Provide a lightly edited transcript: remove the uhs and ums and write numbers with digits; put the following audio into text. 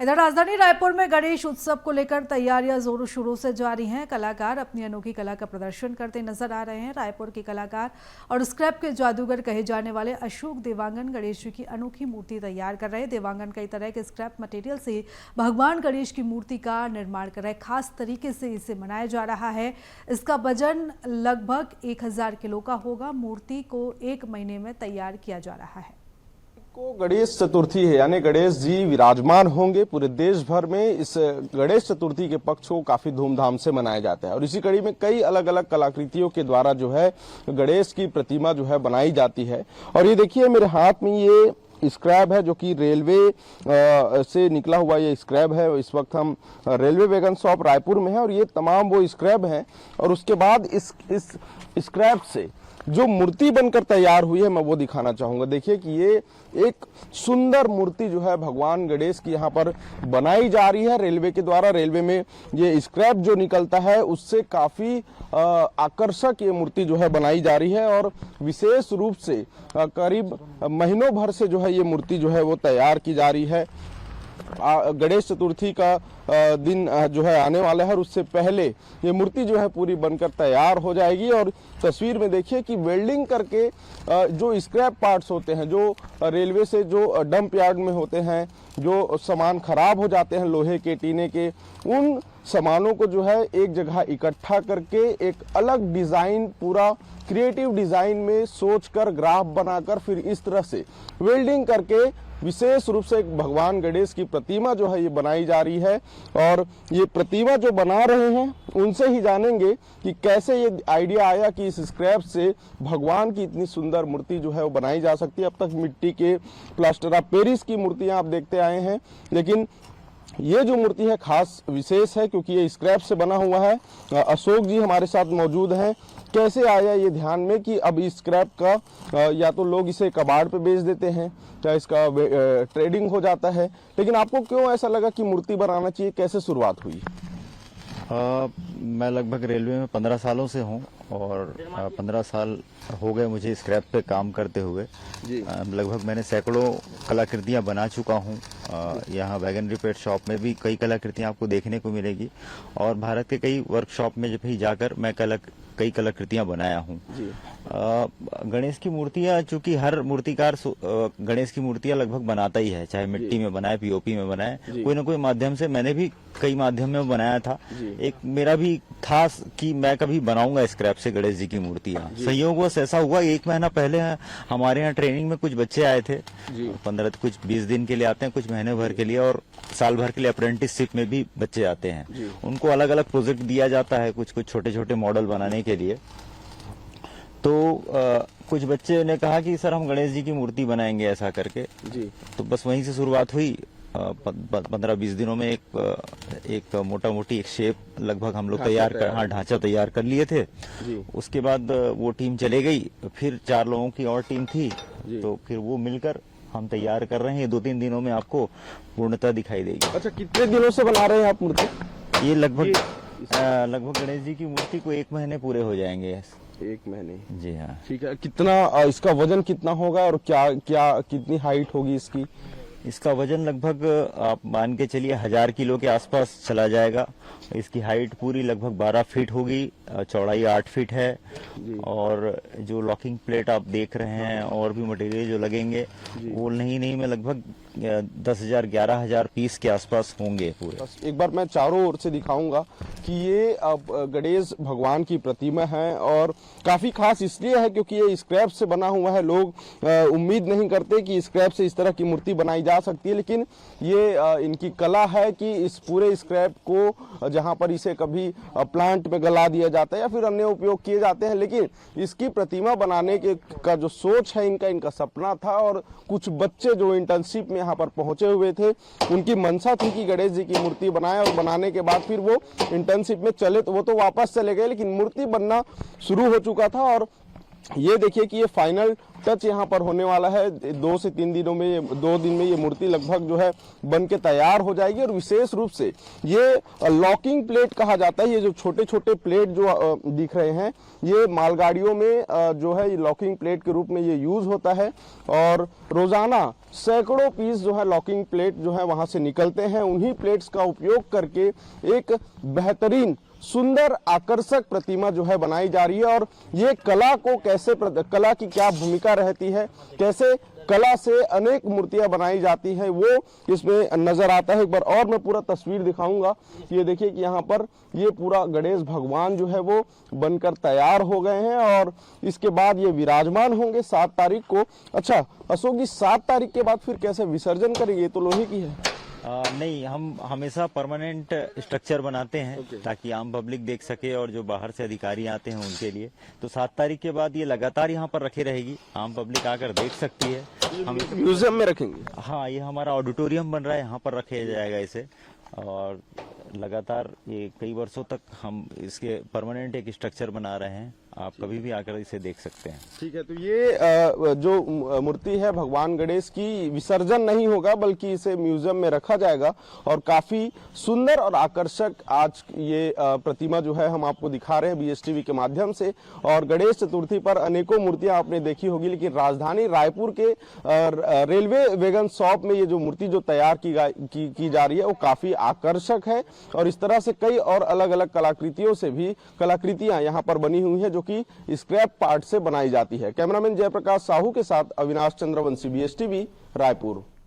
इधर राजधानी रायपुर में गणेश उत्सव को लेकर तैयारियां जोरों शोरों से जारी हैं। कलाकार अपनी अनोखी कला का प्रदर्शन करते नजर आ रहे हैं। रायपुर के कलाकार और स्क्रैप के जादूगर कहे जाने वाले अशोक देवांगन गणेश जी की अनोखी मूर्ति तैयार कर रहे हैं। देवांगन कई तरह के स्क्रैप मटेरियल से भगवान गणेश की मूर्ति का निर्माण कर रहे हैं। खास तरीके से इसे बनाया जा रहा है। इसका वजन लगभग 1000 किलो का होगा। मूर्ति को 1 महीने में तैयार किया जा रहा है। को गणेश चतुर्थी है, यानी गणेश जी विराजमान होंगे। पूरे देश भर में इस गणेश चतुर्थी के पक्ष को काफी धूमधाम से मनाया जाता है और इसी कड़ी में कई अलग अलग कलाकृतियों के द्वारा जो है गणेश की प्रतिमा जो है बनाई जाती है। और ये देखिए मेरे हाथ में ये स्क्रैब है जो कि रेलवे से निकला हुआ ये स्क्रैब है। इस वक्त हम रेलवे वैगन शॉप रायपुर में है और ये तमाम वो स्क्रैब हैं। और उसके बाद इस स्क्रैब से जो मूर्ति बनकर तैयार हुई है मैं वो दिखाना चाहूंगा। देखिए कि ये एक सुंदर मूर्ति जो है भगवान गणेश की यहाँ पर बनाई जा रही है रेलवे के द्वारा। रेलवे में ये स्क्रैप जो निकलता है उससे काफी आकर्षक ये मूर्ति जो है बनाई जा रही है और विशेष रूप से करीब महीनों भर से जो है ये मूर्ति जो है वो तैयार की जा रही है। गणेश चतुर्थी का दिन जो है आने वाला है और उससे पहले ये मूर्ति जो है पूरी बनकर तैयार हो जाएगी। और तस्वीर में देखिए कि वेल्डिंग करके जो स्क्रैप पार्ट्स होते हैं, जो रेलवे से जो डंप यार्ड में होते हैं, जो सामान खराब हो जाते हैं लोहे के टीने के, उन सामानों को जो है एक जगह इकट्ठा करके एक अलग डिजाइन, पूरा क्रिएटिव डिजाइन में सोचकर ग्राफ बनाकर फिर इस तरह से वेल्डिंग करके विशेष रूप से एक भगवान गणेश की प्रतिमा जो है ये बनाई जा रही है। और ये प्रतिमा जो बना रहे हैं उनसे ही जानेंगे कि कैसे ये आइडिया आया कि इस स्क्रैप से भगवान की इतनी सुंदर मूर्ति जो है वो बनाई जा सकती है। अब तक मिट्टी के प्लास्टर ऑफ पेरिस की मूर्तियां आप देखते आए हैं, लेकिन ये जो मूर्ति है खास विशेष है क्योंकि ये स्क्रैप से बना हुआ है। अशोक जी हमारे साथ मौजूद हैं। कैसे आया ये ध्यान में कि अब इस स्क्रैप का या तो लोग इसे कबाड़ पे बेच देते हैं या इसका ट्रेडिंग हो जाता है, लेकिन आपको क्यों ऐसा लगा कि मूर्ति बनाना चाहिए? कैसे शुरुआत हुई? मैं लगभग रेलवे में 15 सालों से हूँ और 15 साल हो गए मुझे स्क्रैप पे काम करते हुए। लगभग मैंने सैकड़ों कलाकृतियाँ बना चुका हूँ। यहाँ वैगन रिपेयर शॉप में भी कई कलाकृतियाँ आपको देखने को मिलेगी और भारत के कई वर्कशॉप में भी जाकर मैं कई कलाकृतियाँ बनाया हूँ। गणेश की मूर्तियाँ, चूंकि हर मूर्तिकार गणेश की मूर्तियाँ लगभग बनाता ही है, चाहे मिट्टी में बनाए, पीओपी में बनाए, कोई ना कोई माध्यम से। मैंने भी कई माध्यम में बनाया था। एक मेरा भी था कि मैं कभी बनाऊंगा स्क्रैप से गणेश जी की मूर्तियाँ। संयोगवश ऐसा हुआ 1 महीना पहले हमारे यहाँ ट्रेनिंग में कुछ बच्चे आए थे। 15 कुछ 20 दिन के लिए आते हैं, कुछ महीने भर के लिए और साल भर के लिए अप्रेंटिसशिप में भी बच्चे आते हैं। उनको अलग अलग प्रोजेक्ट दिया जाता है, कुछ छोटे छोटे मॉडल बनाने के लिए। तो कुछ बच्चे ने कहा कि सर हम गणेश जी की मूर्ति बनाएंगे ऐसा करके। तो बस वहीं से शुरुआत हुई। 15-20 दिनों में एक मोटा मोटी एक शेप लगभग हम लोग ढांचा तैयार कर लिए थे। उसके बाद वो टीम चले गई, फिर 4 लोगों की और टीम थी, तो फिर वो मिलकर हम तैयार कर रहे हैं। 2-3 दिनों में आपको पूर्णता दिखाई देगी। अच्छा, कितने दिनों से बना रहे हैं आप मूर्ति? ये लगभग गणेश जी की मूर्ति को 1 महीने पूरे हो जाएंगे। 1 महीने? जी हाँ। ठीक है। कितना इसका वजन कितना होगा और कितनी हाइट होगी इसकी? इसका वजन लगभग आप मान के चलिए 1000 किलो के आसपास चला जाएगा। इसकी हाइट पूरी लगभग 12 फीट होगी, चौड़ाई 8 फीट है। और जो लॉकिंग प्लेट आप देख रहे हैं और भी मटेरियल जो लगेंगे वो नहीं में लगभग 10,000 11,000 पीस के आसपास होंगे पूरे। एक बार मैं चारों ओर से दिखाऊंगा कि ये अब गणेश भगवान की प्रतिमा है और काफी खास इसलिए है क्योंकि ये स्क्रैप से बना हुआ है। लोग उम्मीद नहीं करते कि स्क्रैप से इस तरह की मूर्ति बनाई जा सकती है, लेकिन ये इनकी कला है कि इस पूरे स्क्रैप को जहां पर इसे कभी प्लांट में गला दिया जाता है या फिर अन्य उपयोग किए जाते हैं, लेकिन इसकी प्रतिमा बनाने का जो सोच है इनका सपना था। और कुछ बच्चे जो इंटर्नशिप में यहाँ पर पहुंचे हुए थे उनकी मंशा थी कि गणेश जी की मूर्ति बनाए और बनाने के बाद फिर वो इंटर्नशिप में चले तो वो तो वापस चले गए, लेकिन मूर्ति बनना शुरू हो चुका था। और ये देखिए कि ये फाइनल टच यहाँ पर होने वाला है। 2 से 3 दिनों में 2 दिन में ये मूर्ति लगभग जो है बन के तैयार हो जाएगी। और विशेष रूप से ये लॉकिंग प्लेट कहा जाता है। ये जो छोटे छोटे प्लेट जो दिख रहे हैं ये मालगाड़ियों में जो है ये लॉकिंग प्लेट के रूप में ये यूज होता है। और रोजाना सैकड़ों पीस जो है लॉकिंग प्लेट जो है वहां से निकलते हैं। उन्हीं प्लेट्स का उपयोग करके एक बेहतरीन सुंदर आकर्षक प्रतिमा जो है बनाई जा रही है। और ये कला को कैसे, कला की क्या भूमिका रहती है, कैसे कला से अनेक मूर्तियां बनाई जाती हैं, वो इसमें नजर आता है। एक बार और मैं पूरा तस्वीर दिखाऊंगा। ये देखिए कि यहाँ पर ये पूरा गणेश भगवान जो है वो बनकर तैयार हो गए हैं और इसके बाद ये विराजमान होंगे 7 तारीख को। अच्छा अशोक जी, 7 तारीख के बाद फिर कैसे विसर्जन करेंगे? ये तो लोहे की है। नहीं, हम हमेशा परमानेंट स्ट्रक्चर बनाते हैं ताकि आम पब्लिक देख सके और जो बाहर से अधिकारी आते हैं उनके लिए। तो 7 तारीख के बाद ये लगातार यहाँ पर रखी रहेगी, आम पब्लिक आकर देख सकती है। हम म्यूजियम में रखेंगे? हाँ, ये हमारा ऑडिटोरियम बन रहा है, यहाँ पर रखे जाएगा इसे। और लगातार ये कई वर्षों तक हम इसके परमानेंट एक स्ट्रक्चर बना रहे हैं, आप कभी भी आकर इसे देख सकते हैं। ठीक है, तो ये जो मूर्ति है भगवान गणेश की विसर्जन नहीं होगा बल्कि इसे म्यूजियम में रखा जाएगा। और काफी सुंदर और आकर्षक आज ये प्रतिमा जो है हम आपको दिखा रहे हैं बीएसटीवी के माध्यम से। और गणेश चतुर्थी पर अनेकों मूर्तियां आपने देखी होगी, लेकिन राजधानी रायपुर के रेलवे वैगन शॉप में ये जो मूर्ति जो तैयार की जा रही है वो काफी आकर्षक है। और इस तरह से कई और अलग अलग कलाकृतियां यहाँ पर बनी हुई है जो कि स्क्रैप पार्ट से बनाई जाती है। कैमरामैन जयप्रकाश साहू के साथ अविनाश चंद्रवंशी, बीएसटीवी रायपुर।